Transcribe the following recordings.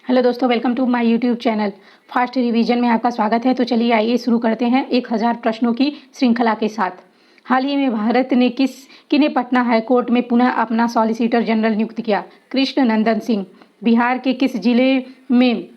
Hello दोस्तों, welcome to my YouTube channel. Fast revision में आपका स्वागत है। तो चलिए आइए शुरू करते हैं 1000 प्रश्नों की श्रृंखला के साथ। हाल ही में भारत ने किन्हें पटना हाईकोर्ट में पुनः अपना सॉलिसिटर जनरल नियुक्त किया? कृष्ण नंदन सिंह। बिहार के किस जिले में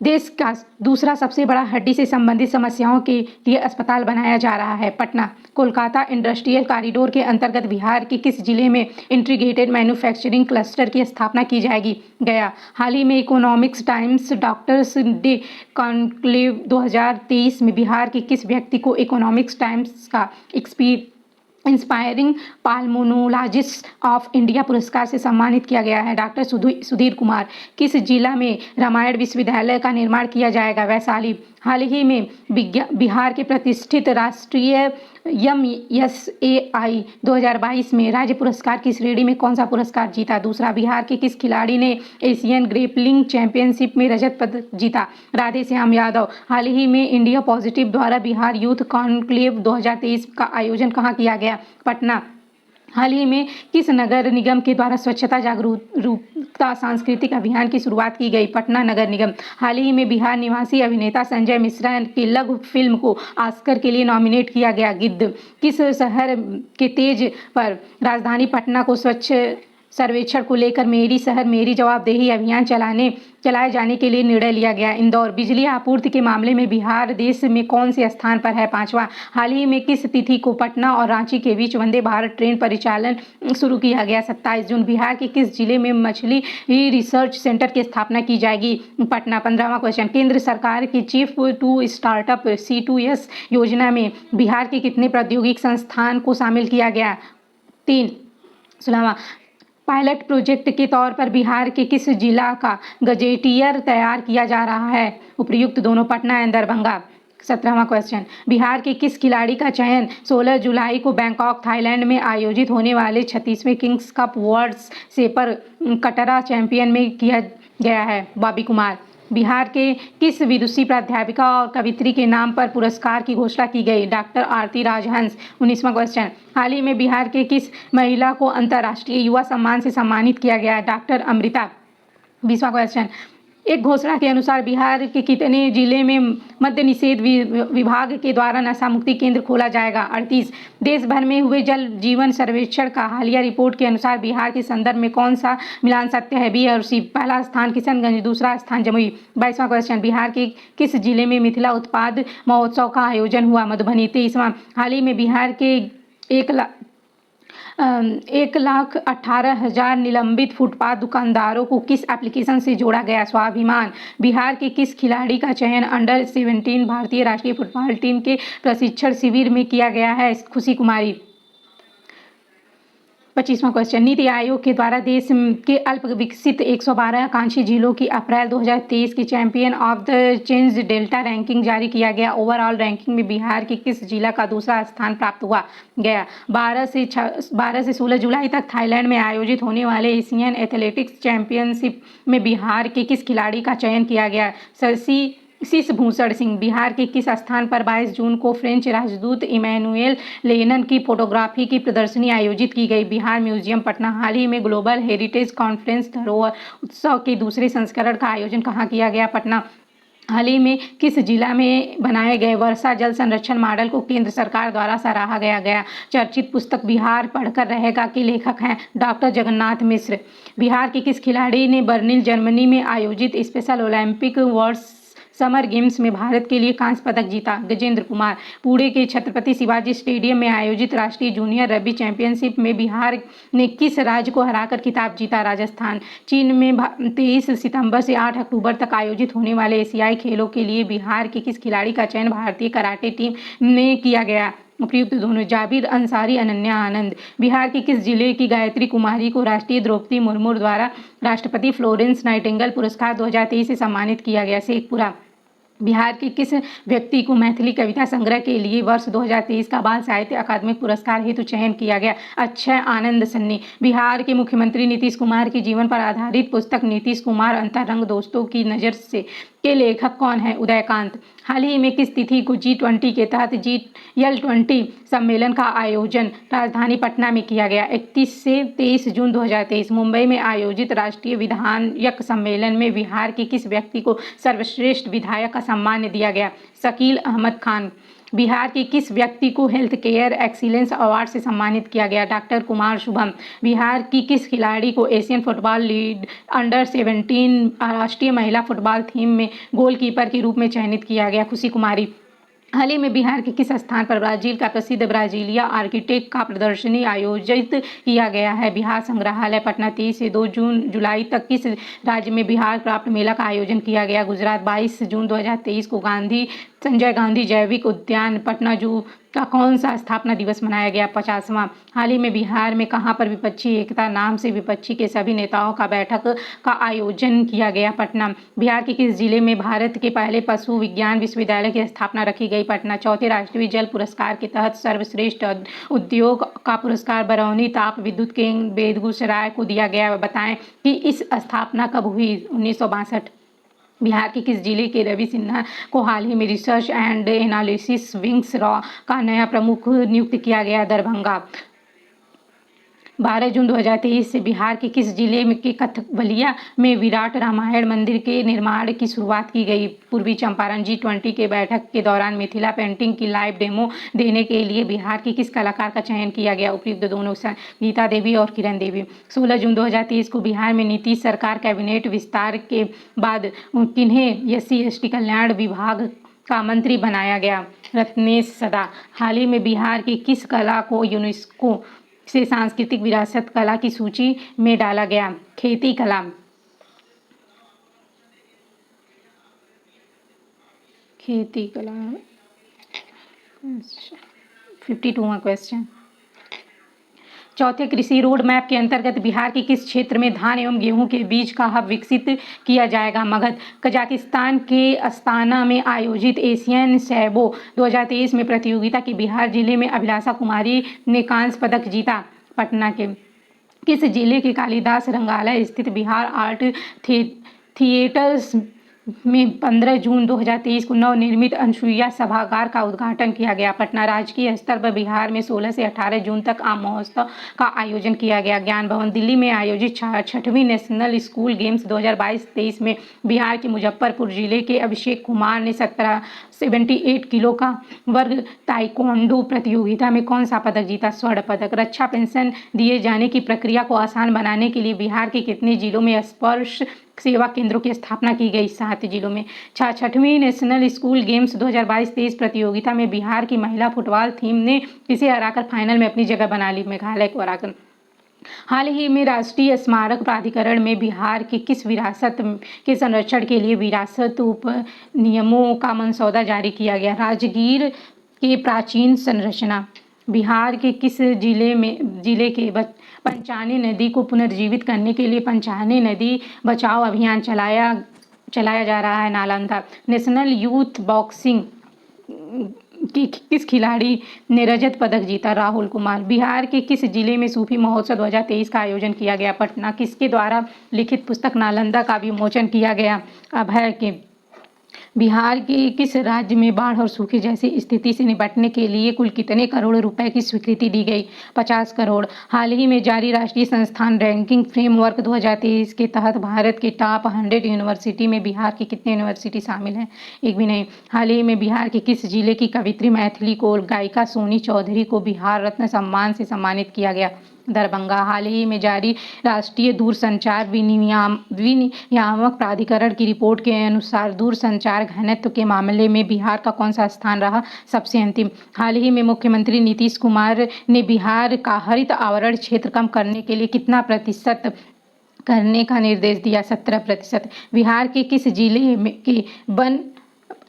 देश का दूसरा सबसे बड़ा हड्डी से संबंधित समस्याओं के लिए अस्पताल बनाया जा रहा है? पटना। कोलकाता इंडस्ट्रियल कॉरिडोर के अंतर्गत बिहार के किस जिले में इंटीग्रेटेड मैन्युफैक्चरिंग क्लस्टर की स्थापना की जाएगी? गया। हाल ही में economics times doctors day conclave 2023 में बिहार के किस व्यक्ति को इकोनॉमिक्स टाइम्स का इंस्पायरिंग पाल्मोनोलॉजिस्ट ऑफ इंडिया पुरस्कार से सम्मानित किया गया है? डॉक्टर सुधीर कुमार। किस जिला में रामायण विश्वविद्यालय का निर्माण किया जाएगा? वैशाली। हाल ही में बिहार के प्रतिष्ठित राष्ट्रीय MSAI 2022 में राज्य पुरस्कार की श्रेणी में कौन सा पुरस्कार जीता? दूसरा। बिहार के किस खिलाड़ी ने एशियन ग्रेपलिंग चैंपियनशिप में रजत पदक जीता? राधेश्याम यादव। हाल ही में इंडिया पॉजिटिव द्वारा बिहार यूथ कॉन्क्लेव 2023 का आयोजन कहाँ किया गया? पटना। हाल ही में किस नगर निगम के द्वारा स्वच्छता जागरूकता सांस्कृतिक अभियान की शुरुआत की गई? पटना नगर निगम। हाल ही में बिहार निवासी अभिनेता संजय मिश्रा की लघु फिल्म को ऑस्कर के लिए नॉमिनेट किया गया? गिद्ध। किस शहर के तेज पर राजधानी पटना को स्वच्छ सर्वेक्षण को लेकर मेरी शहर मेरी जवाबदेही अभियान चलाए जाने के लिए निर्णय लिया गया? इंदौर। बिजली आपूर्ति के मामले में बिहार देश में कौन से स्थान पर है? 5वां। हाल ही में किस तिथि को पटना और रांची के बीच वंदे भारत ट्रेन परिचालन शुरू किया गया? 27 जून। बिहार के किस जिले में मछली रिसर्च सेंटर की स्थापना की जाएगी? पटना। 15वां क्वेश्चन। केंद्र सरकार की चीफ टू स्टार्टअप C2S योजना में बिहार के कितने प्रौद्योगिक संस्थान को शामिल किया गया? 3। 16वां। पायलट प्रोजेक्ट के तौर पर बिहार के किस जिला का गजेटियर तैयार किया जा रहा है? उपर्युक्त दोनों, पटना एंड दरभंगा। 17वां क्वेश्चन। बिहार के किस खिलाड़ी का चयन 16 जुलाई को बैंकॉक थाईलैंड में आयोजित होने वाले 36वें किंग्स कप वर्ल्ड सेपर कटरा चैंपियन में किया गया है? बॉबी कुमार। बिहार के किस विदुषी प्राध्यापिका और कवित्री के नाम पर पुरस्कार की घोषणा की गई? डॉक्टर आरती राजहंस। 19वां क्वेश्चन। हाल ही में बिहार के किस महिला को अंतर्राष्ट्रीय युवा सम्मान से सम्मानित किया गया? डॉक्टर अमृता। 20वां क्वेश्चन। एक घोषणा के अनुसार बिहार के कितने जिले में मद्य निषेध विभाग के द्वारा नशा मुक्ति केंद्र खोला जाएगा? 38। देश भर में हुए जल जीवन सर्वेक्षण का हालिया रिपोर्ट के अनुसार बिहार के संदर्भ में कौन सा मिलान सत्य है? B और C। पहला स्थान किशनगंज, दूसरा स्थान जमुई। 22वां क्वेश्चन। बिहार के किस जिले में मिथिला उत्पाद महोत्सव का आयोजन हुआ? मधुबनी। 23वां। हाल ही में बिहार के 1,18,000 निलंबित फुटपाथ दुकानदारों को किस एप्लीकेशन से जोड़ा गया? स्वाभिमान। बिहार के किस खिलाड़ी का चयन अंडर 17 भारतीय राष्ट्रीय फुटबॉल टीम के प्रशिक्षण शिविर में किया गया है? खुशी कुमारी। 25वां क्वेश्चन। नीति आयोग के द्वारा देश के अल्प विकसित 112 आकांक्षी जिलों की अप्रैल 2023 की champion of the change delta ranking जारी किया गया। ओवरऑल रैंकिंग में बिहार के किस जिला का दूसरा स्थान प्राप्त हुआ? गया। 12 से 16 जुलाई तक थाईलैंड में आयोजित होने वाले एशियन एथलेटिक्स चैंपियनशिप में बिहार के किस खिलाड़ी का चयन किया गया? शीशभूषण सिंह। बिहार के किस स्थान पर 22 जून को फ्रेंच राजदूत इमैनुएल लेनन की फोटोग्राफी की प्रदर्शनी आयोजित की गई? बिहार म्यूजियम, पटना। हाल ही में ग्लोबल हेरिटेज कॉन्फ्रेंस धरोहर उत्सव के दूसरे संस्करण का आयोजन कहाँ किया गया? पटना। हाल ही में किस जिला में बनाए गए वर्षा जल संरक्षण मॉडल को केंद्र सरकार द्वारा सराहा गया? चर्चित पुस्तक बिहार पढ़कर रहेगा के लेखक हैं डॉक्टर जगन्नाथ मिश्र। बिहार के किस खिलाड़ी ने बर्लिन जर्मनी में आयोजित special Olympic world summer games में भारत के लिए कांस्य पदक जीता? गजेंद्र कुमार। पुणे के छत्रपति शिवाजी स्टेडियम में आयोजित राष्ट्रीय जूनियर रग्बी चैंपियनशिप में बिहार ने किस राज्य को हराकर खिताब जीता? राजस्थान। चीन में 23 सितंबर से 8 अक्टूबर तक आयोजित होने वाले एशियाई खेलों के लिए बिहार के किस खिलाड़ी का चयन भारतीय कराटे टीम में किया गया? उपयुक्त दोनों, जाबिर अंसारी, अनन्या आनंद। बिहार के किस जिले की गायत्री कुमारी को राष्ट्रीय द्रौपदी मुर्मू द्वारा राष्ट्रपति फ्लोरेंस नाइटिंगेल पुरस्कार 2023 से सम्मानित किया गया? शेखपुरा। बिहार के किस व्यक्ति को मैथिली कविता संग्रह के लिए वर्ष 2023 का बाल साहित्य अकादमिक पुरस्कार हेतु चयन किया गया? अक्षय आनंद सन्नी। बिहार के मुख्यमंत्री नीतीश कुमार के जीवन पर आधारित पुस्तक नीतीश कुमार अंतरंग दोस्तों की नज़र से के लेखक कौन हैं? उदयकांत। हाल ही में किस तिथि को G20 के तहत GL20 सम्मेलन का आयोजन राजधानी पटना में किया गया? 31 से 23 जून 2023। मुंबई में आयोजित राष्ट्रीय विधायक सम्मेलन में बिहार के किस व्यक्ति को सर्वश्रेष्ठ विधायक का सम्मान दिया गया? शकील अहमद खान। बिहार के किस व्यक्ति को हेल्थ केयर एक्सीलेंस अवार्ड से सम्मानित किया गया? डॉक्टर कुमार शुभम। बिहार की किस खिलाड़ी को एशियन फुटबॉल लीग अंडर-17 राष्ट्रीय महिला फुटबॉल टीम में गोलकीपर के रूप में चयनित किया गया? खुशी कुमारी। हाल ही में बिहार के किस स्थान पर ब्राजील का प्रसिद्ध ब्राजीलिया आर्किटेक्ट का प्रदर्शनी आयोजित किया गया है? बिहार संग्रहालय पटना। 23 से 2 जुलाई तक किस राज्य में बिहार क्राफ्ट मेला का आयोजन किया गया? गुजरात। 22 जून 2023 को संजय गांधी जैविक उद्यान पटना जू का कौन सा स्थापना दिवस मनाया गया? 50वां। हाल ही में बिहार में कहां पर विपक्षी एकता नाम से विपक्षी के सभी नेताओं का बैठक का आयोजन किया गया? पटना। बिहार के किस जिले में भारत के पहले पशु विज्ञान विश्वविद्यालय की स्थापना रखी गई? पटना। चौथे राष्ट्रीय जल पुरस्कार के तहत सर्वश्रेष्ठ उद्योग का पुरस्कार बरौनी ताप विद्युत केंद्र बेगूसराय को दिया गया। बताएं कि इस स्थापना कब हुई? 1962। बिहार के किस जिले के रवि सिन्हा को हाल ही में research and analysis wings raw का नया प्रमुख नियुक्त किया गया? दरभंगा। 12 जून 2023 से बिहार के किस जिले में के कथकबलिया में विराट रामायण मंदिर के निर्माण की शुरुआत की गई? पूर्वी चंपारण। G20 के बैठक के दौरान मिथिला पेंटिंग की लाइव डेमो देने के लिए बिहार के किस कलाकार का चयन किया गया? उपयुक्त दोनों, गीता देवी और किरण देवी। 16 जून 2023 को बिहार में नीतीश सरकार कैबिनेट विस्तार के बाद किन्हें SC/ST कल्याण विभाग का मंत्री बनाया गया? रत्नेश सदा। हाल ही में बिहार की किस कला को यूनेस्को से सांस्कृतिक विरासत कला की सूची में डाला गया? खेती कला। खेती कला 52वां क्वेश्चन। चौथे कृषि रोड मैप के अंतर्गत बिहार के किस क्षेत्र में धान एवं गेहूं के बीज का हब विकसित किया जाएगा? मगध। कजाकिस्तान के अस्ताना में आयोजित एशियन सैबो 2023 में प्रतियोगिता के बिहार जिले में अभिलाषा कुमारी ने कांस्य पदक जीता। पटना के किस जिले के कालिदास रंगालय स्थित बिहार आर्ट थिएटर्स में 15 जून 2023 को नवनिर्मित अनसुईया सभागार का उद्घाटन किया गया? पटना। राजकीय स्तर पर बिहार में 16 से 18 जून तक आम महोत्सव का आयोजन किया गया? ज्ञान भवन। दिल्ली में आयोजित 6वीं नेशनल स्कूल गेम्स 2022-23 में बिहार के मुजफ्फरपुर जिले के अभिषेक कुमार ने 78 किलो का वर्ग ताइक्वांडो प्रतियोगिता में कौन सा पदक जीता? स्वर्ण पदक। रक्षा पेंशन दिए जाने की प्रक्रिया को आसान बनाने के लिए बिहार के कितने जिलों में स्पर्श सेवा केंद्रों की स्थापना की गई? 7 जिलों में। 6वीं नेशनल स्कूल गेम्स 2022-23 प्रतियोगिता में बिहार की महिला फुटबॉल टीम ने किसे हराकर फाइनल में अपनी जगह बना ली? मेघालय को हराकर। हाल ही में राष्ट्रीय स्मारक प्राधिकरण में बिहार के किस विरासत के संरक्षण के लिए विरासत उपनियमों का मसौदा जारी किया गया? राजगीर के प्राचीन संरचना। बिहार के किस जिले के पंचाने नदी को पुनर्जीवित करने के लिए पंचाने नदी बचाओ अभियान चलाया जा रहा है? नालंदा। नेशनल यूथ बॉक्सिंग की किस खिलाड़ी ने रजत पदक जीता? राहुल कुमार। बिहार के किस जिले में सूफी महोत्सव 2023 का आयोजन किया गया? पटना। किसके द्वारा लिखित पुस्तक नालंदा का विमोचन किया गया? अभय के। बिहार के किस राज्य में बाढ़ और सूखे जैसी स्थिति से निपटने के लिए कुल कितने करोड़ रुपए की स्वीकृति दी गई? 50 करोड़। हाल ही में जारी राष्ट्रीय संस्थान रैंकिंग फ्रेमवर्क 2023 के तहत भारत के टॉप 100 यूनिवर्सिटी में बिहार की कितनी यूनिवर्सिटी शामिल हैं? एक भी नहीं। हाल ही में बिहार के किस जिले की कवित्री मैथिली को गायिका सोनी चौधरी को बिहार रत्न सम्मान से सम्मानित किया गया? दरभंगा। हाल ही में जारी राष्ट्रीय दूरसंचार विनियामक प्राधिकरण की रिपोर्ट के अनुसार दूरसंचार घनत्व के मामले में बिहार का कौन सा स्थान रहा सबसे अंतिम? हाल ही में मुख्यमंत्री नीतीश कुमार ने बिहार का हरित आवरण क्षेत्र कम करने के लिए कितना प्रतिशत करने का निर्देश दिया? 17%। बिहार के किस जिले के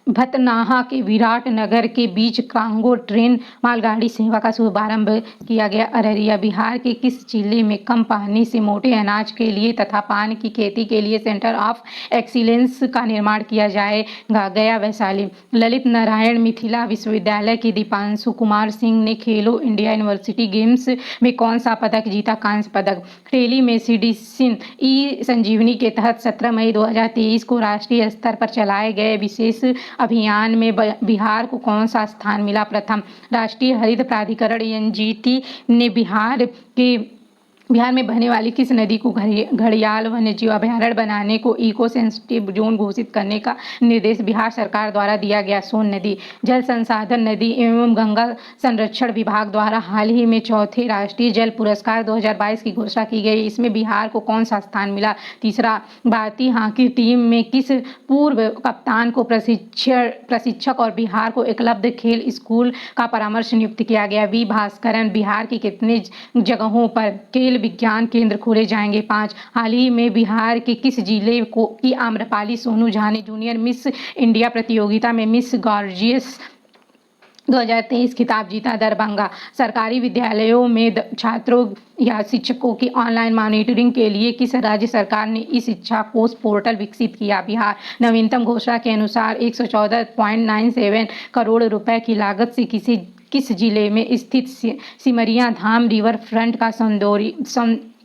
भतनाहा के विराटनगर के बीच कांगो ट्रेन मालगाड़ी सेवा का शुभारंभ किया गया। अररिया, बिहार के किस जिले में कम पानी से मोटे अनाज के लिए तथा पान की खेती के लिए सेंटर ऑफ एक्सीलेंस का निर्माण किया जाएगा? गया, वैशाली। ललित नारायण मिथिला विश्वविद्यालय के दीपांशु कुमार सिंह ने खेलो इंडिया यूनिवर्सिटी गेम्स में कौन सा पदक जीता? कांस्य पदक। टेली मेडिसिन ई संजीवनी के तहत 17 मई 2023 को राष्ट्रीय स्तर पर चलाए गए विशेष अभियान में बिहार को कौन सा स्थान मिला? प्रथम। राष्ट्रीय हरित प्राधिकरण एनजीटी ने बिहार में बहने वाली किस नदी को घड़ियाल वन्यजीव अभयारण्य बनाने को इको सेंसिटिव जोन घोषित करने का निर्देश बिहार सरकार द्वारा दिया गया? सोन नदी। जल संसाधन, नदी एवं गंगा संरक्षण विभाग द्वारा हाल ही में चौथे राष्ट्रीय जल पुरस्कार 2022 की घोषणा की गई। इसमें बिहार को कौन सा स्थान मिला? तीसरा। भारतीय हॉकी टीम में किस पूर्व कप्तान को प्रशिक्षक और बिहार को एकलव्य खेल स्कूल का परामर्श नियुक्त किया गया? वी भास्करन। बिहार की कितने जगहों पर खेल विज्ञान केंद्र खोले जाएंगे? 5। हाल ही में बिहार के किस जिले की आम्रपाली सोनू झा ने जूनियर मिस इंडिया प्रतियोगिता में मिस गॉर्जियस 2023 खिताब जीता? दरभंगा। सरकारी विद्यालयों में छात्रों या शिक्षकों की ऑनलाइन मॉनिटरिंग के लिए किस राज्य सरकार ने ई शिक्षा कोष पोर्टल विकसित किया? बिहार। नवीनतम घोषणा के अनुसार 114.97 करोड़ रुपए की लागत से किस जिले में स्थित सिमरिया धाम रिवर फ्रंट का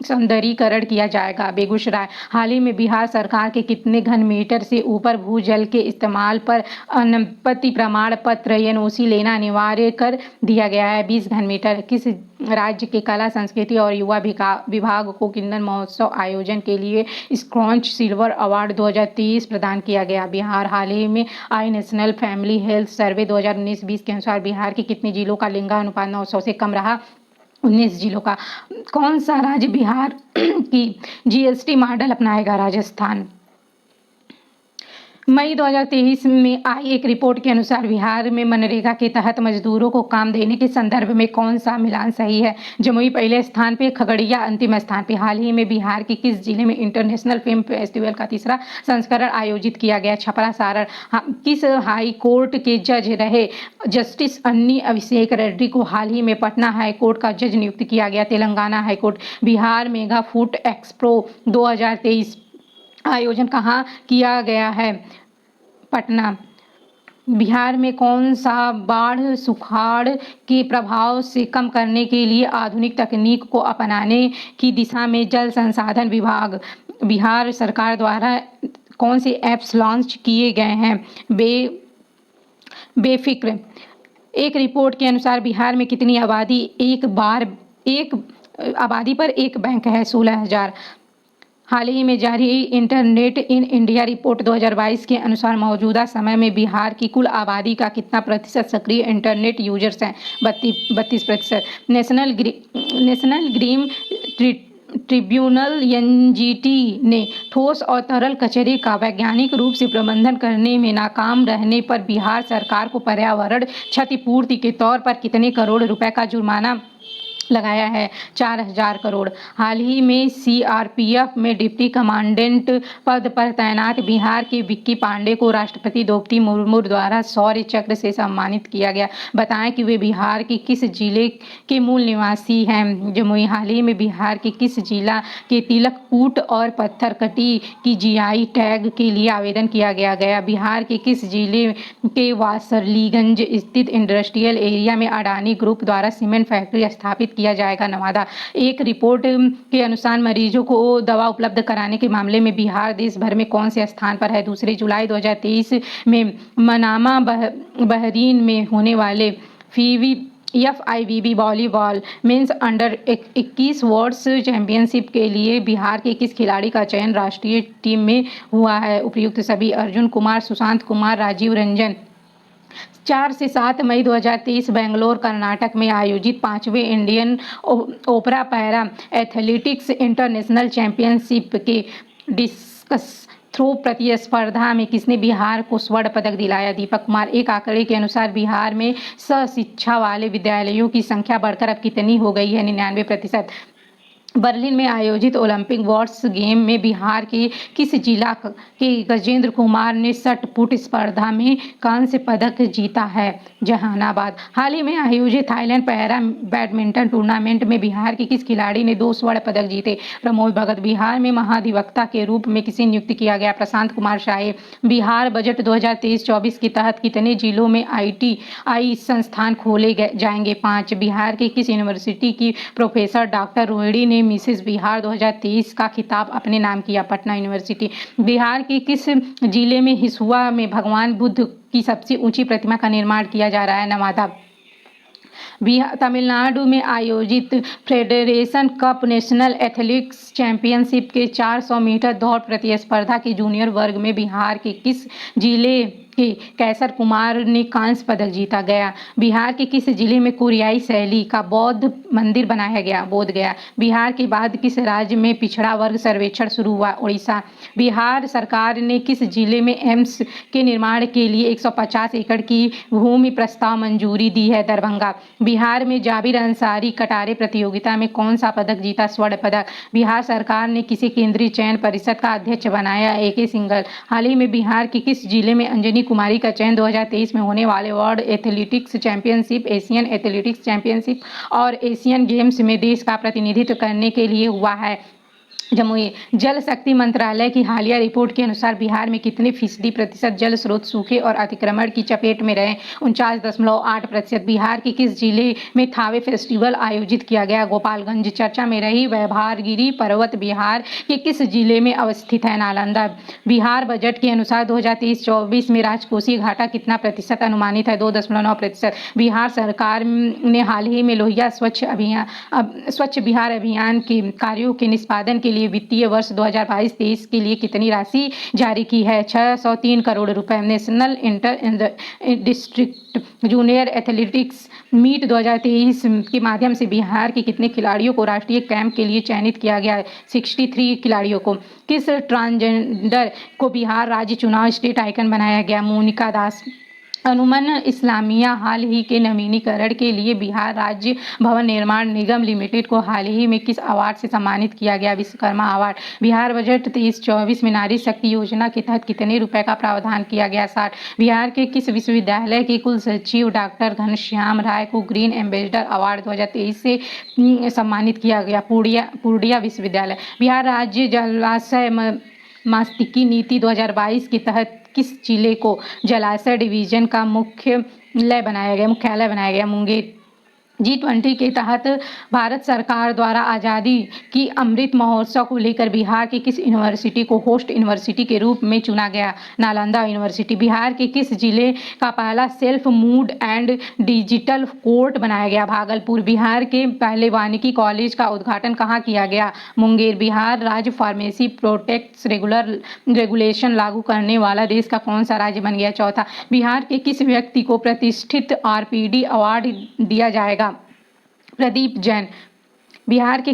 सौंदर्यीकरण किया जाएगा? बेगूसराय। हाल ही में बिहार सरकार के कितने घन मीटर से ऊपर भूजल के इस्तेमाल पर अनुमति प्रमाण पत्र एनओसी लेना अनिवार्य कर दिया गया है? 20 घन मीटर। किस राज्य के कला संस्कृति और युवा विभाग को किन्नर महोत्सव आयोजन के लिए स्क्रॉच सिल्वर अवार्ड 2023 प्रदान किया गया? बिहार। हाल ही में आई नेशनल फैमिली हेल्थ सर्वे 2019-20 के अनुसार बिहार के कितने जिलों का लिंगानुपात 900 से कम रहा? 19 जिलों का। कौन सा राज्य बिहार की जीएसटी मॉडल अपनाएगा? राजस्थान। मई 2023 में आई एक रिपोर्ट के अनुसार बिहार में मनरेगा के तहत मजदूरों को काम देने के संदर्भ में कौन सा मिलान सही है? जमुई पहले स्थान पे, खगड़िया अंतिम स्थान पे। हाल ही में बिहार के किस जिले में इंटरनेशनल फिल्म फेस्टिवल का 3रा संस्करण आयोजित किया गया? छपरा, सारण। किस हाई कोर्ट के जज रहे जस्टिस अन्नी अभिषेक रेड्डी को हाल ही में पटना हाई कोर्ट का जज नियुक्त किया गया? Telangana high court. Bihar mega food expo 2023 आयोजन कहाँ किया गया है? पटना। बिहार में कौन सा बाढ़ सुखाड़ के प्रभाव से कम करने के लिए आधुनिक तकनीक को अपनाने की दिशा में जल संसाधन विभाग बिहार सरकार द्वारा कौन से ऐप्स लॉन्च किए गए हैं? बेफिक्र। एक रिपोर्ट के अनुसार बिहार में कितनी आबादी पर एक बैंक है? 16,000। हाल ही में जारी इंटरनेट इन इंडिया रिपोर्ट 2022 के अनुसार मौजूदा समय में बिहार की कुल आबादी का कितना प्रतिशत सक्रिय इंटरनेट यूजर्स हैं? 32%। नेशनल ग्रीन ट्रिब्यूनल एनजीटी ने ठोस और तरल कचरे का वैज्ञानिक रूप से प्रबंधन करने में नाकाम रहने पर बिहार सरकार को पर्यावरण क्षतिपूर्ति के तौर पर कितने करोड़ रुपए का जुर्माना लगाया है? 4,000 करोड़। हाल ही में सीआरपीएफ में डिप्टी कमांडेंट पद पर तैनात बिहार के विक्की पांडे को राष्ट्रपति द्रौपदी मुर्मू द्वारा शौर्य चक्र से सम्मानित किया गया। बताएं कि वे बिहार के किस जिले के मूल निवासी हैं? जमुई। हाल ही में बिहार के किस जिला के तिलककूट और पत्थरकटी की जीआई टैग के लिए आवेदन किया गया? बिहार के किस जिले के वासरलीगंज स्थित इंडस्ट्रियल एरिया में अडानी ग्रुप द्वारा सीमेंट फैक्ट्री स्थापित किया जाएगा? नवादा। एक रिपोर्ट के अनुसार मरीजों को दवा उपलब्ध कराने के मामले में बिहार देश भर में कौन से स्थान पर है? 2 जुलाई 2023 में मनामा बहरीन में होने वाले FIVB volleyball men's under 21 world championship के लिए बिहार के किस खिलाड़ी का चयन राष्ट्रीय टीम में हुआ है? उपयुक्त सभी: अर्जुन कुमार, सुशांत कुमार, राजीव रंजन। 4 से 7 मई 2023 बेंगलोर, कर्नाटक में आयोजित 5वें इंडियन ओपरा पैरा एथलेटिक्स इंटरनेशनल चैंपियनशिप के डिस्कस थ्रो प्रतिस्पर्धा में किसने बिहार को स्वर्ण पदक दिलाया? दीपक कुमार। एक आंकड़े के अनुसार बिहार में शिक्षा वाले विद्यालयों की संख्या बढ़कर अब कितनी हो गई है? 99%। बर्लिन में आयोजित ओलंपिक वॉर्स गेम में बिहार के किस जिला के गजेंद्र कुमार ने शॉट पुट स्पर्धा में कांस्य पदक जीता है? जहानाबाद। हाल ही में आयोजित थाईलैंड पैरा बैडमिंटन टूर्नामेंट में बिहार के किस खिलाड़ी ने 2 स्वर्ण पदक जीते? प्रमोद भगत। बिहार में महाधिवक्ता के रूप में किसे नियुक्त किया गया? प्रशांत कुमार शाही। बिहार बजट 2023-24 के तहत कितने जिलों में ITI संस्थान खोले जाएंगे? 5। बिहार के किस यूनिवर्सिटी की प्रोफेसर डॉक्टर रोहिणी ने मिसेस बिहार 2023 का खिताब अपने नाम किया? पटना यूनिवर्सिटी। बिहार के किस जिले में हिसुआ में भगवान बुद्ध की सबसे ऊंची प्रतिमा का निर्माण किया जा रहा है? नवादा। तमिलनाडु में आयोजित federation cup national athletics championship के 400 मीटर दौड़ प्रतिस्पर्धा के जूनियर वर्ग में बिहार के किस जिले के कैसर कुमार ने कांस्य पदक जीता? गया। बिहार के किस जिले में कोरियाई शैली का बौद्ध मंदिर बनाया गया? बोध गया। बिहार के बाद किस राज्य में पिछड़ा वर्ग सर्वेक्षण शुरू हुआ? उड़ीसा। बिहार सरकार ने किस जिले में एम्स के निर्माण के लिए 150 एकड़ की भूमि प्रस्ताव मंजूरी दी है? दरभंगा। बिहार में जाबिर अंसारी कटारे प्रतियोगिता में कौन सा पदक जीता? स्वर्ण पदक। बिहार सरकार ने किसे केंद्रीय चयन परिषद का अध्यक्ष बनाया? AK सिंघल। हाल ही में बिहार के किस जिले में अंजनी कुमारी का चयन 2023 में होने वाले world athletics championship, Asian athletics championship और एशियन गेम्स में देश का प्रतिनिधित्व करने के लिए हुआ है? जमुई। जल शक्ति मंत्रालय की हालिया रिपोर्ट के अनुसार बिहार में कितने % जल स्रोत सूखे और अतिक्रमण की चपेट में रहे? 49.8%। बिहार के किस जिले में थावे फेस्टिवल आयोजित किया गया? गोपालगंज। चर्चा में रही वैभारगिरी पर्वत बिहार के किस जिले में अवस्थित है? नालंदा। बिहार बजट के अनुसार 2023-24 में राजकोषीय घाटा कितना प्रतिशत अनुमानित है? 2.9%। बिहार सरकार ने हाल ही में लोहिया स्वच्छ बिहार अभियान के कार्यों के निष्पादन के लिए वित्तीय वर्ष 2022-23 के लिए कितनी राशि जारी की है? 603 करोड़ रुपए। National inter district junior athletics meet 2023 के माध्यम से बिहार के कितने खिलाड़ियों को राष्ट्रीय कैंप के लिए चयनित किया गया? 63 खिलाड़ियों को। किस ट्रांसजेंडर को बिहार राज्य चुनाव स्टेट आइकन बनाया गया? मोनिका दास। अनुमन इस्लामिया हाल ही के नवीनीकरण के लिए बिहार राज्य भवन निर्माण निगम लिमिटेड को हाल ही में किस अवार्ड से सम्मानित किया गया? विश्वकर्मा अवार्ड। बिहार बजट 23-24 में नारी शक्ति योजना के तहत कितने रुपए का प्रावधान किया गया? 60। बिहार के किस विश्वविद्यालय के कुल सचिव डॉक्टर घनश्याम राय को ग्रीन एम्बेसडर अवार्ड 2023 से सम्मानित किया गया? पूर्णिया विश्वविद्यालय। बिहार राज्य जलाशय मास्तिकी नीति 2022 के तहत किस जिले को जलाशय डिवीजन का मुख्यालय बनाया गया? मुंगेर। G20 के तहत भारत सरकार द्वारा आज़ादी की अमृत महोत्सव को लेकर बिहार की किस यूनिवर्सिटी को होस्ट यूनिवर्सिटी के रूप में चुना गया? नालंदा यूनिवर्सिटी। बिहार के किस जिले का पहला self mood and digital court बनाया गया? भागलपुर। बिहार के पहले वानिकी कॉलेज का उद्घाटन कहाँ किया गया? मुंगेर। बिहार राज्य फार्मेसी प्रोडक्ट्स रेगुलेशन लागू करने वाला देश का कौन सा राज्य बन गया? चौथा। बिहार के किस व्यक्ति को प्रतिष्ठित RPD अवार्ड दिया जाएगा? प्रदीप जैन। बिहार के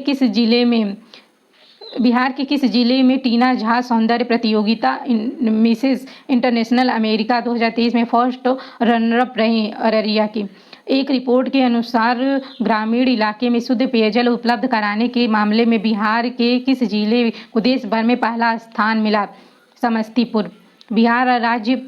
किस जिले में टीना झा सौंदर्य प्रतियोगिता मिसेस इंटरनेशनल अमेरिका 2023 में फर्स्ट रनरअप रही? अररिया की। एक रिपोर्ट के अनुसार ग्रामीण इलाके में शुद्ध पेयजल उपलब्ध कराने के मामले में बिहार के किस जिले को देश भर में पहला स्थान मिला? समस्तीपुर। बिहार राज्य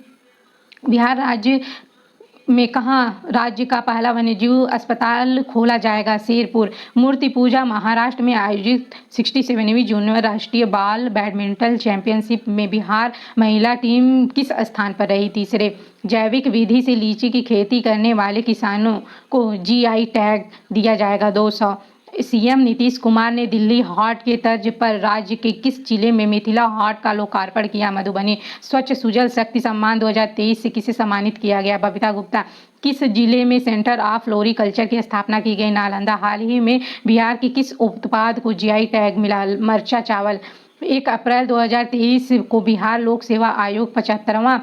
में कहाँ राज्य का पहला वन्यजीव अस्पताल खोला जाएगा? शेरपुर। मूर्ति पूजा। महाराष्ट्र में आयोजित 67वीं जूनियर राष्ट्रीय बाल बैडमिंटन चैंपियनशिप में बिहार महिला टीम किस स्थान पर रही? तीसरे। जैविक विधि से लीची की खेती करने वाले किसानों को GI टैग दिया जाएगा? 200। CM नीतीश कुमार ने दिल्ली हाट के तर्ज पर राज्य के किस जिले में मिथिला हाट का लोकार्पण किया? मधुबनी। स्वच्छ सुजल शक्ति सम्मान 2023 से किसे सम्मानित किया गया? बबीता गुप्ता। किस जिले में सेंटर ऑफ फ्लोरिकल्चर की स्थापना की गई? नालंदा। हाल ही में बिहार के किस उत्पाद को GI टैग मिला? मरचा चावल। 1 अप्रैल 2023 को बिहार लोक सेवा आयोग 75वां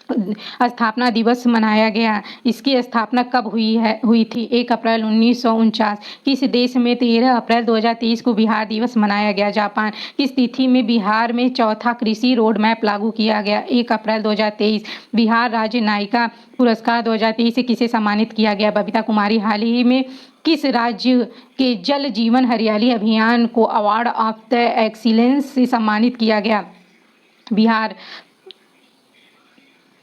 स्थापना दिवस मनाया गया। इसकी स्थापना कब हुई थी? 1 अप्रैल 1949। किस देश में 13 अप्रैल 2023 को बिहार दिवस मनाया गया? जापान। किस तिथि में बिहार में चौथा कृषि रोड मैप लागू किया गया? 1 अप्रैल 2023। बिहार राज्य नायिका पुरस्कार 2023 से किसे सम्मानित किया गया? बबीता कुमारी। हाल ही में किस राज्य के जल जीवन हरियाली अभियान को अवार्ड ऑफ द एक्सीलेंस से सम्मानित किया गया? बिहार।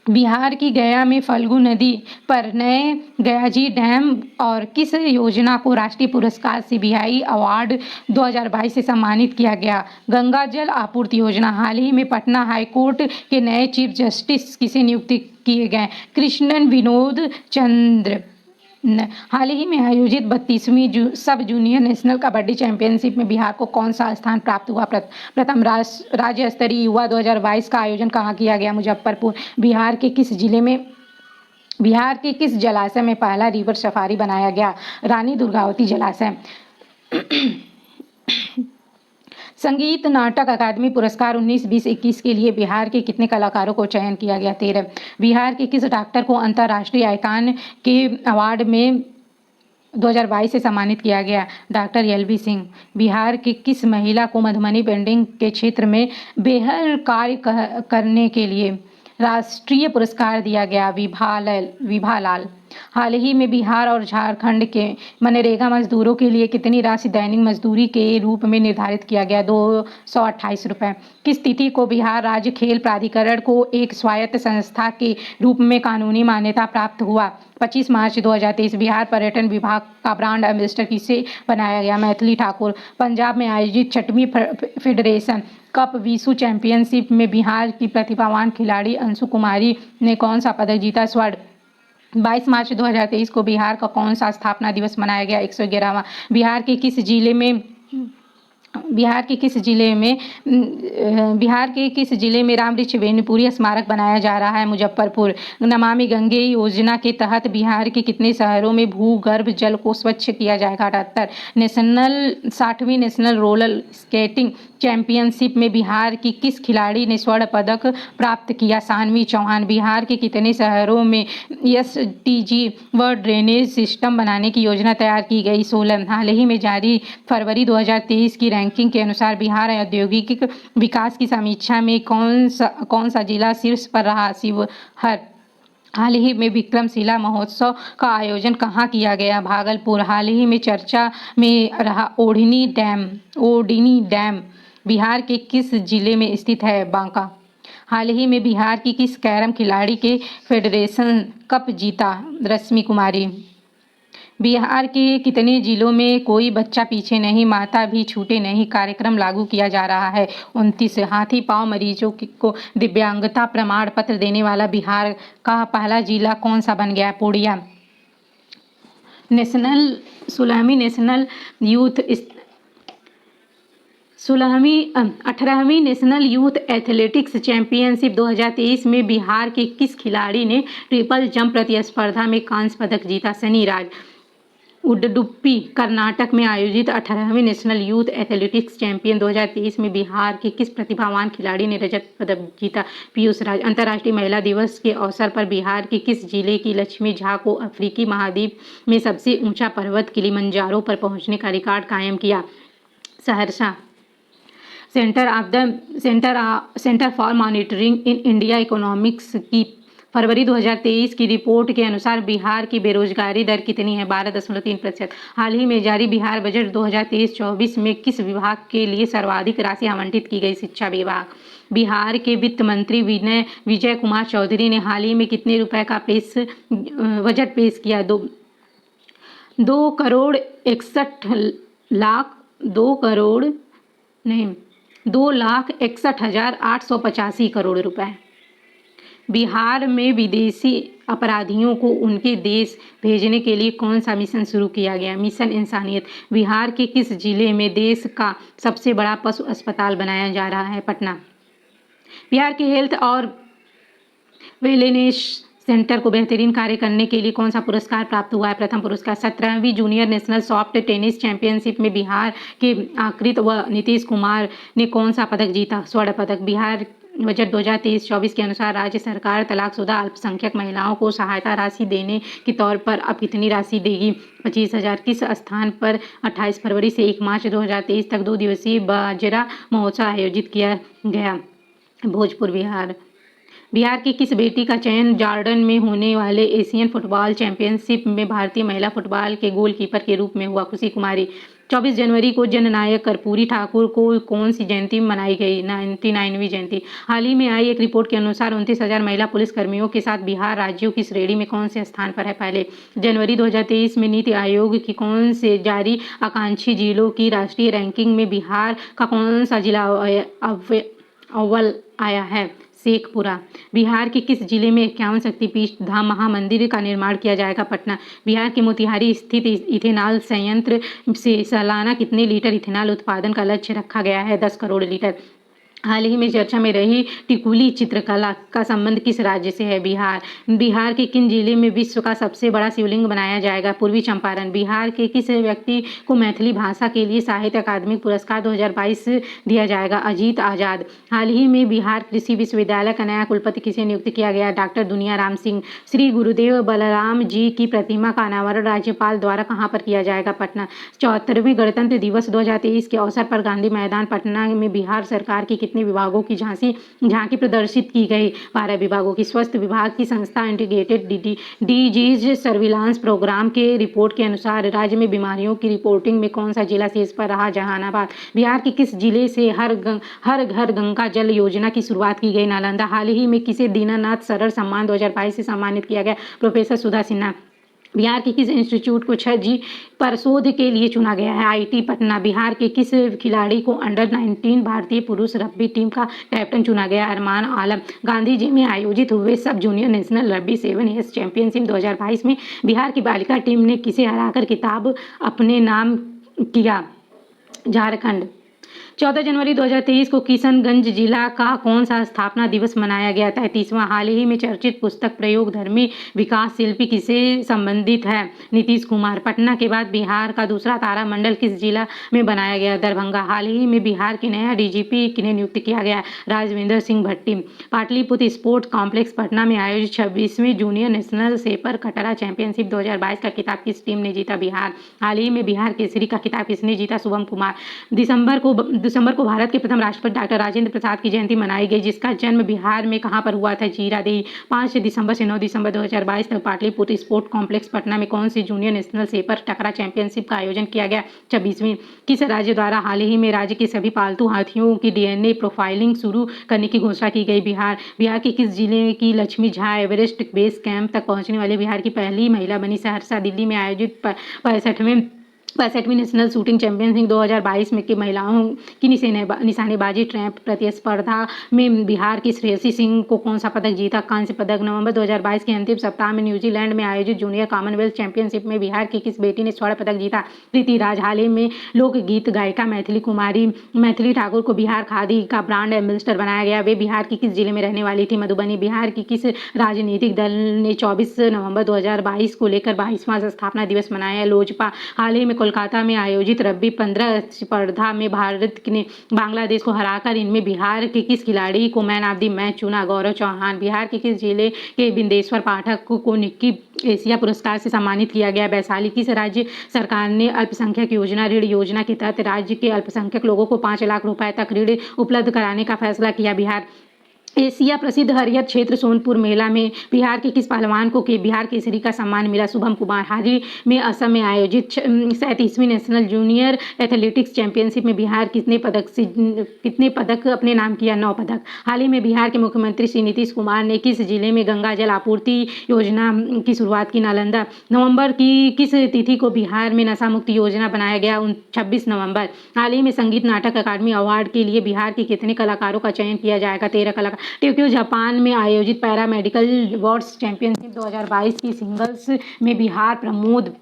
बिहार की गया में फल्गु नदी पर नए गयाजी डैम और किस योजना को राष्ट्रीय पुरस्कार सीबीआई अवार्ड 2022 से सम्मानित किया गया? गंगा जल आपूर्ति योजना। हाल ही में पटना हाईकोर्ट के नए चीफ जस्टिस किसे नियुक्त किए गए? कृष्णन विनोद चंद्र। हाल ही में आयोजित 32वीं सब जूनियर नेशनल कबड्डी चैंपियनशिप में बिहार को कौन सा स्थान प्राप्त हुआ? प्रथम। राज्य स्तरीय युवा 2022 का आयोजन कहाँ किया गया? मुजफ्फरपुर। बिहार के किस जलाशय में पहला रिवर सफारी बनाया गया? रानी दुर्गावती जलाशय। संगीत नाटक अकादमी पुरस्कार 19-20-21 के लिए बिहार के कितने कलाकारों को चयन किया गया? 13। बिहार के किस डॉक्टर को अंतर्राष्ट्रीय आइकॉन के अवार्ड में 2022 से सम्मानित किया गया? Doctor LB Singh. बिहार की किस महिला को मधुबनी पेंटिंग के क्षेत्र में बेहतर कार्य करने के लिए राष्ट्रीय पुरस्कार दिया गया? विभा लाल। हाल ही में बिहार और झारखंड के मनरेगा मजदूरों के लिए कितनी राशि दैनिक मजदूरी के रूप में निर्धारित किया गया? 228 रुपये। किस तिथि को बिहार राज्य खेल प्राधिकरण को एक स्वायत्त संस्था के रूप में कानूनी मान्यता प्राप्त हुआ? 25 मार्च 2023। बिहार पर्यटन विभाग का ब्रांड एम्बेसडर किसे बनाया गया? मैथिली ठाकुर। पंजाब में आयोजित 6वीं फेडरेशन कप विश्व चैंपियनशिप में बिहार की प्रतिभावान खिलाड़ी अंशु कुमारी ने कौन सा पदक जीता? स्वर्ण। 22 मार्च 2023 को बिहार का कौन सा स्थापना दिवस मनाया गया? 111वां। बिहार के किस जिले में रामवृक्ष बेनीपुरी स्मारक बनाया जा रहा है? मुजफ्फरपुर। नमामि गंगे योजना के तहत बिहार के कितने शहरों में भूगर्भ जल को स्वच्छ किया जाएगा? 78। 60वीं नेशनल रोलर स्केटिंग चैंपियनशिप में बिहार की किस खिलाड़ी ने स्वर्ण पदक प्राप्त किया? सानवी चौहान। बिहार के कितने शहरों में एसटीजी व ड्रेनेज सिस्टम बनाने की योजना तैयार की गई? 16। हाल ही में जारी फरवरी 2023 की रैंकिंग के अनुसार बिहार औद्योगिक विकास की समीक्षा में कौन सा जिला शीर्ष पर रहा? शिवहर। हाल ही में विक्रमशिला महोत्सव का आयोजन कहाँ किया गया? भागलपुर। हाल ही में चर्चा में रहा ओढ़नी डैम बिहार के किस जिले में स्थित है? बांका। हाल ही में बिहार की किस कैरम खिलाड़ी के फेडरेशन कप जीता? रश्मि कुमारी। बिहार के कितने जिलों में कोई बच्चा पीछे नहीं माता भी छूटे नहीं कार्यक्रम लागू किया जा रहा है? 29। हाथी पांव मरीजों को दिव्यांगता प्रमाण पत्र देने वाला बिहार का पहला जिला कौन सा बन गया? पूर्णिया। 18वीं नेशनल यूथ एथलेटिक्स चैंपियनशिप 2023 में बिहार के किस खिलाड़ी ने ट्रिपल जंप प्रतिस्पर्धा में कांस्य पदक जीता? सनी राज। उडुपी कर्नाटक में आयोजित 18वीं नेशनल यूथ एथलेटिक्स चैंपियन 2023 में बिहार के किस प्रतिभावान खिलाड़ी ने रजत पदक जीता? पीयूष राज। अंतर्राष्ट्रीय महिला दिवस के अवसर पर बिहार के किस जिले की लक्ष्मी झा को अफ्रीकी महाद्वीप में सबसे ऊंचा पर्वत किलिमंजारो पर पहुंचने का रिकॉर्ड कायम किया? Saharsa. Centre for monitoring in India economics की फरवरी 2023 की रिपोर्ट के अनुसार बिहार की बेरोजगारी दर कितनी है? 12.3%। हाल ही में जारी बिहार बजट 2023-24 में किस विभाग के लिए सर्वाधिक राशि आवंटित की गई? शिक्षा विभाग। बिहार के वित्त मंत्री विजय कुमार चौधरी ने हाल ही में कितने रुपए का बजट पेश किया? 2,61,885 करोड़ रुपए। बिहार में विदेशी अपराधियों को उनके देश भेजने के लिए कौन सा मिशन शुरू किया गया? मिशन इंसानियत। बिहार के किस जिले में देश का सबसे बड़ा पशु अस्पताल बनाया जा रहा है? पटना। बिहार के हेल्थ और वेलनेस सेंटर को बेहतरीन कार्य करने के लिए कौन सा पुरस्कार प्राप्त हुआ है? प्रथम पुरस्कार। 17वीं junior national soft tennis championship में बिहार के आकृत व नीतीश कुमार ने कौन सा पदक जीता? स्वर्ण पदक। बजट 2023-24 के अनुसार राज्य सरकार तलाकशुदा अल्पसंख्यक महिलाओं को सहायता राशि देने के तौर पर अब कितनी राशि देगी? 25,000। किस स्थान पर 28 फरवरी से 1 मार्च 2023 तक 2 दिवसीय बाजरा महोत्सव आयोजित किया गया? भोजपुर, बिहार। बिहार की किस बेटी का चयन जॉर्डन में होने वाले एशियन फुटबॉल चैंपियनशिप में भारतीय महिला फुटबॉल के गोलकीपर के रूप में हुआ? खुशी कुमारी। 24 जनवरी को जननायक कर्पूरी ठाकुर को कौन सी जयंती मनाई गई? 99वीं जयंती। हाल ही में आई एक रिपोर्ट के अनुसार 29,000 महिला पुलिसकर्मियों के साथ बिहार राज्यों की श्रेणी में कौन से स्थान पर है? पहले। जनवरी 2023 में नीति आयोग की कौन से जारी आकांक्षी जिलों की राष्ट्रीय रैंकिंग में बिहार का कौन सा जिला अव्वल आया है? शेखपुरा। बिहार के किस जिले में 51 शक्तिपीठ धाम महामंदिर का निर्माण किया जाएगा? पटना। बिहार के मोतिहारी स्थित इथेनॉल संयंत्र से सालाना कितने लीटर इथेनॉल उत्पादन का लक्ष्य रखा गया है? 10 करोड़ लीटर। हाल ही में चर्चा में रही टिकुली चित्रकला का संबंध किस राज्य से है? बिहार। बिहार के किन जिले में विश्व का सबसे बड़ा शिवलिंग बनाया जाएगा? पूर्वी चंपारण। बिहार के किस व्यक्ति को मैथिली भाषा के लिए साहित्य अकादमी पुरस्कार 2022 दिया जाएगा? अजीत आजाद। हाल ही में बिहार कृषि विश्वविद्यालय का नया कुलपति किसे नियुक्त किया गया? डॉक्टर दुनियाराम सिंह। श्री गुरुदेव बलराम जी की प्रतिमा का अनावरण राज्यपाल द्वारा कहाँ पर किया जाएगा? पटना। 74वें गणतंत्र दिवस 2023 के अवसर पर गांधी मैदान पटना में बिहार सरकार की कितने विभागों की झांकी प्रदर्शित की गई? 12 विभागों की। स्वास्थ्य विभाग की संस्था इंटीग्रेटेड डिजीज सर्विलांस प्रोग्राम के रिपोर्ट के अनुसार राज्य में बीमारियों की रिपोर्टिंग में कौन सा जिला शीर्ष पर रहा? जहानाबाद। बिहार के किस जिले से हर घर गंगा जल योजना की शुरुआत की गई? नालंदा। हाल ही में किसे दीनानाथ सरल सम्मान 2022 से सम्मानित किया गया? प्रोफेसर सुधा सिन्हा। बिहार के किस इंस्टीट्यूट को 6G पर शोध के लिए चुना गया है? IIT पटना। बिहार के किस खिलाड़ी को अंडर-19 भारतीय पुरुष रग्बी टीम का कैप्टन चुना गया? अरमान आलम। गांधी जी में आयोजित हुए सब जूनियर नेशनल रग्बी 7 चैंपियनशिप 2022 में बिहार की बालिका टीम ने किसे हराकर खिताब अपने नाम किया? झारखंड। 14 जनवरी 2023 को किशनगंज जिला का कौन सा स्थापना दिवस मनाया गया? 33वां। हाल ही में चर्चित पुस्तक प्रयोगधर्मी विकास शिल्पी किसे संबंधित है? नीतीश कुमार। पटना के बाद बिहार का दूसरा तारामंडल किस जिला में बनाया गया? दरभंगा। हाल ही में बिहार के नया DGP किन्हें नियुक्त किया गया? राजविंदर सिंह भट्टी। पाटलिपुत्र स्पोर्ट्स कॉम्प्लेक्स पटना में आयोजित 26वीं जूनियर नेशनल सेपर कटरा चैंपियनशिप 2022 का खिताब किस टीम ने जीता? बिहार। हाल ही में बिहार केसरी का खिताब किसने जीता? शुभम कुमार। दिसंबर को भारत के प्रथम राष्ट्रपति डॉक्टर राजेंद्र प्रसाद की जयंती मनाई गई, जिसका जन्म बिहार में कहां पर हुआ था? जीरादेई। 5 दिसंबर से 9 दिसंबर 2022 तक पाटलिपुत्र स्पोर्ट्स कॉम्प्लेक्स पटना में कौन सी जूनियर नेशनल सेपर टकरा चैंपियनशिप का आयोजन किया गया? 26वीं। किस राज्य द्वारा हाल ही में राज्य के सभी पालतू हाथियों की DNA प्रोफाइलिंग शुरू करने की घोषणा की गई? बिहार। बिहार के किस जिले की Lakshmi Jha Everest base camp तक पहुंचने वाली बिहार की पहली महिला बनी? सहरसा। दिल्ली में आयोजित 65वीं नेशनल शूटिंग चैंपियनशिप 2022 में की महिलाओं की निशानेबाजी ट्रैप प्रतिस्पर्धा में बिहार की श्रेयसी सिंह को कौन सा पदक जीता? कांस्य पदक। नवंबर 2022 के अंतिम सप्ताह में न्यूजीलैंड में आयोजित जूनियर कॉमनवेल्थ चैंपियनशिप में बिहार की किस बेटी ने स्वर्ण पदक जीता? प्रीति राज। हाल ही में लोकगीत गायिका मैथिली ठाकुर को बिहार खादी का ब्रांड एम्बेसडर बनाया गया। वे बिहार की किस जिले में रहने वाली थी? मधुबनी। बिहार की किस राजनीतिक दल ने 24 नवंबर 2022 को लेकर 22वां स्थापना दिवस मनाया? लोजपा। हाल ही में कोलकाता में आयोजित रग्बी 15 स्पर्धा में भारत ने बांग्लादेश को हराकर इनमें बिहार के किस खिलाड़ी को मैन ऑफ द मैच चुना? गौरव चौहान। बिहार के किस जिले के बिंदेश्वर पाठक को निक्की एशिया पुरस्कार से सम्मानित किया गया? वैशाली। किस राज्य सरकार ने अल्पसंख्यक ऋण योजना के तहत राज्य के अल्पसंख्यक लोगों को 5 लाख रुपए तक ऋण उपलब्ध कराने का फैसला किया? बिहार। एशिया प्रसिद्ध हरियर क्षेत्र सोनपुर मेला में बिहार के किस पहलवान को बिहार केसरी का सम्मान मिला? शुभम कुमार। हाल ही में असम में आयोजित 37वीं नेशनल जूनियर एथलेटिक्स चैंपियनशिप में बिहार कितने पदक अपने नाम किया? 9 पदक। हाल ही में बिहार के मुख्यमंत्री श्री नीतीश कुमार ने किस जिले में गंगा जल आपूर्ति योजना की शुरुआत की? नालंदा। नवंबर की किस तिथि को बिहार में नशा मुक्ति योजना बनाया गया? 26 नवंबर। हाल ही में संगीत नाटक अकादमी अवार्ड के लिए बिहार के कितने कलाकारों का चयन किया जाएगा? 13 कलाकार। टोक्यो जापान में आयोजित पैरा मेडिकल वर्ल्ड चैंपियनशिप 2022 की सिंगल्स में बिहार प्रमोद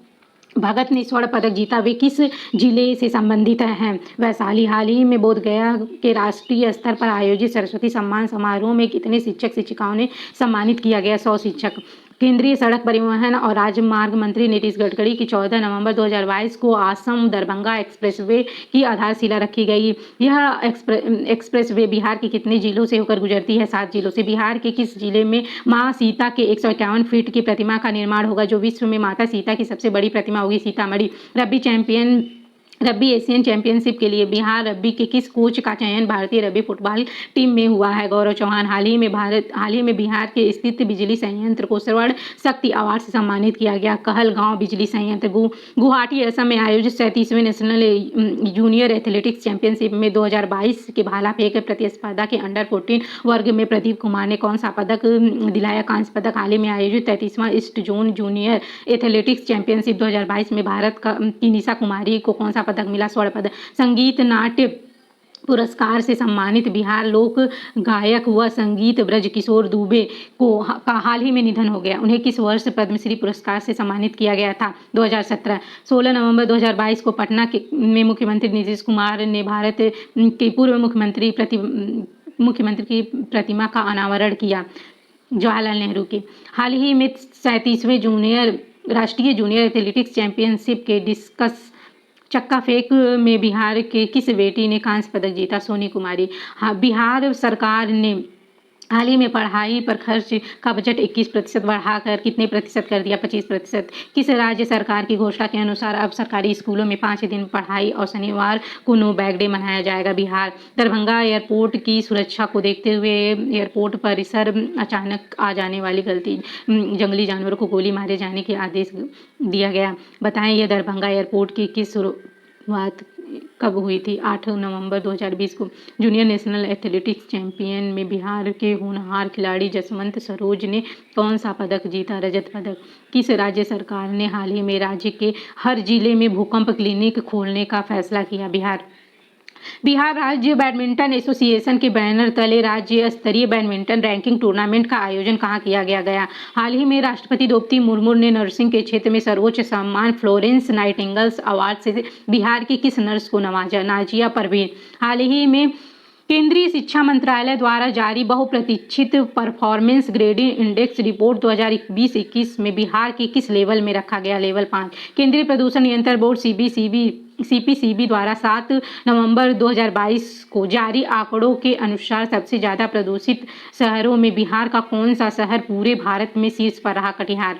भगत ने स्वर्ण पदक जीता। वे किस जिले से संबंधित हैं? वैशाली। हाल ही में बोधगया के राष्ट्रीय स्तर पर आयोजित सरस्वती सम्मान समारोह में कितने शिक्षक शिक्षिकाओं ने सम्मानित किया गया? 100 शिक्षक। केंद्रीय सड़क परिवहन और राजमार्ग मंत्री नीतीश गडकरी की 14 नवंबर 2022 को असम दरभंगा एक्सप्रेसवे की आधारशिला रखी गई। यह एक्सप्रेसवे बिहार के कितने जिलों से होकर गुजरती है? 7 जिलों से। बिहार के किस जिले में मां सीता के 151 फीट की प्रतिमा का निर्माण होगा, जो विश्व में माता सीता की सबसे बड़ी प्रतिमा होगी? सीतामढ़ी। रग्बी एशियन चैंपियनशिप के लिए बिहार रग्बी के किस कोच का चयन भारतीय रग्बी फुटबॉल टीम में हुआ है? गौरव चौहान। हाल ही में बिहार के स्थित बिजली संयंत्र को स्वर्ण शक्ति अवार्ड से सम्मानित किया गया। कहलगांव बिजली संयंत्र गुवाहाटी असम में आयोजित 37वें नेशनल जूनियर एथलेटिक्स चैंपियनशिप में 2022 के भाला फेंक प्रतिस्पर्धा के अंडर 14 वर्ग में प्रदीप कुमार ने कौन सा पदक दिलाया? कांस्य पदक। हाल ही में आयोजित 33वां east zone junior athletics championship 2022 में भारत की निशा कुमारी को कौन सा पदक मिला? स्वर्ण पदक। संगीत नाट्य पुरस्कार से सम्मानित बिहार लोक गायक व संगीत ब्रज किशोर दुबे का हाल ही में निधन हो गया। उन्हें किस वर्ष पद्मश्री पुरस्कार से सम्मानित किया गया था? 2017। 16 नवंबर 2022 को पटना में मुख्यमंत्री नीतीश कुमार ने भारत के पूर्व मुख्यमंत्री की प्रतिमा का अनावरण किया, जवाहरलाल नेहरू की। हाल ही में 37वें राष्ट्रीय जूनियर एथलेटिक्स चैंपियनशिप के डिस्कस चक्का फेंक में बिहार के किस बेटी ने कांस्य पदक जीता? सोनी कुमारी। हाँ, बिहार सरकार ने हाल ही में पढ़ाई पर खर्च का बजट 21% बढ़ाकर कितने प्रतिशत कर दिया? 25%। किस राज्य सरकार की घोषणा के अनुसार अब सरकारी स्कूलों में 5 दिन पढ़ाई और शनिवार को नो बैग डे मनाया जाएगा? बिहार। दरभंगा एयरपोर्ट की सुरक्षा को देखते हुए एयरपोर्ट परिसर अचानक आ जाने वाली जंगली जानवरों को गोली मारे जाने के आदेश दिया गया। बताएं, यह दरभंगा एयरपोर्ट की किस शुरुआत कब हुई थी? 8 नवंबर 2020 को। जूनियर नेशनल एथलेटिक्स चैंपियन में बिहार के होनहार खिलाड़ी जसवंत सरोज ने कौन सा पदक जीता? रजत पदक। किस राज्य सरकार ने हाल ही में राज्य के हर जिले में भूकंप क्लिनिक खोलने का फैसला किया? बिहार राज्य बैडमिंटन एसोसिएशन के बैनर तले राज्य स्तरीय बैडमिंटन रैंकिंग टूर्नामेंट का आयोजन कहाँ किया गया? हाल ही में राष्ट्रपति द्रौपदी मुर्मू ने नर्सिंग के क्षेत्र में सर्वोच्च सम्मान फ्लोरेंस नाइटिंगेल अवार्ड से बिहार की किस नर्स को नवाजा? नाजिया परवीन। हाल ही में केंद्रीय शिक्षा मंत्रालय द्वारा जारी बहुप्रतीक्षित परफॉर्मेंस ग्रेडिंग इंडेक्स रिपोर्ट 2020-21 में बिहार के किस लेवल में रखा गया? लेवल 5। केंद्रीय प्रदूषण नियंत्रण बोर्ड सीपीसीबी द्वारा 7 नवंबर 2022 को जारी आंकड़ों के अनुसार सबसे ज्यादा प्रदूषित शहरों में बिहार का कौन सा शहर पूरे भारत में शीर्ष पर रहा? कटिहार।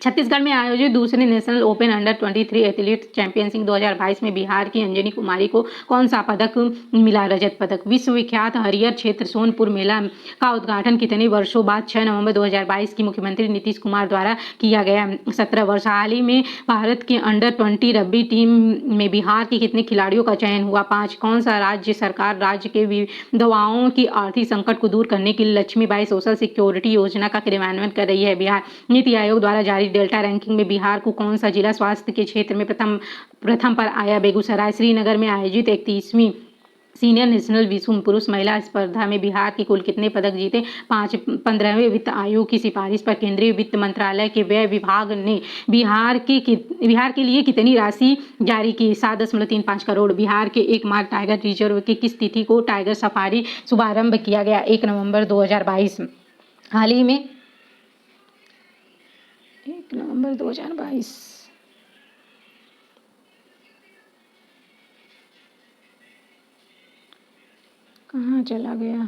छत्तीसगढ़ में आयोजित दूसरे national open under 23 athlete championship 2022 में बिहार की अंजनी कुमारी को कौन सा पदक मिला? रजत पदक। विश्वविख्यात हरियर क्षेत्र सोनपुर मेला का उद्घाटन कितने वर्षों बाद 6 नवंबर 2022 की मुख्यमंत्री नीतीश कुमार द्वारा किया गया? 17 वर्ष। हाल ही में भारत के अंडर 20 रग्बी टीम में बिहार के कितने खिलाड़ियों का चयन हुआ? 5। कौन सा राज्य सरकार राज्य के विधवाओं की आर्थिक संकट को दूर करने के लिए लक्ष्मीबाई सोशल सिक्योरिटी योजना का क्रियान्वयन कर रही है? बिहार। नीति आयोग द्वारा जारी डेल्टा रैंकिंग में बिहार को कौन सा जिला स्वास्थ्य के क्षेत्र में प्रथम पर आया? बेगूसराय। श्रीनगर में आयोजित 31वीं सीनियर नेशनल विश्व पुरुष महिला स्पर्धा में बिहार के कुल कितने पदक जीते? 5। 15वें वित्त आयोग की सिफारिश पर केंद्रीय वित्त मंत्रालय के व्यय विभाग ने बिहार के लिए कितनी राशि जारी की? 7.35 करोड़। बिहार के एकमात्र टाइगर रिजर्व की किस तिथि को टाइगर सफारी शुभारंभ किया गया? 1 नवंबर 2022। हाल ही में 1 नवंबर 2022। कहाँ चला गया?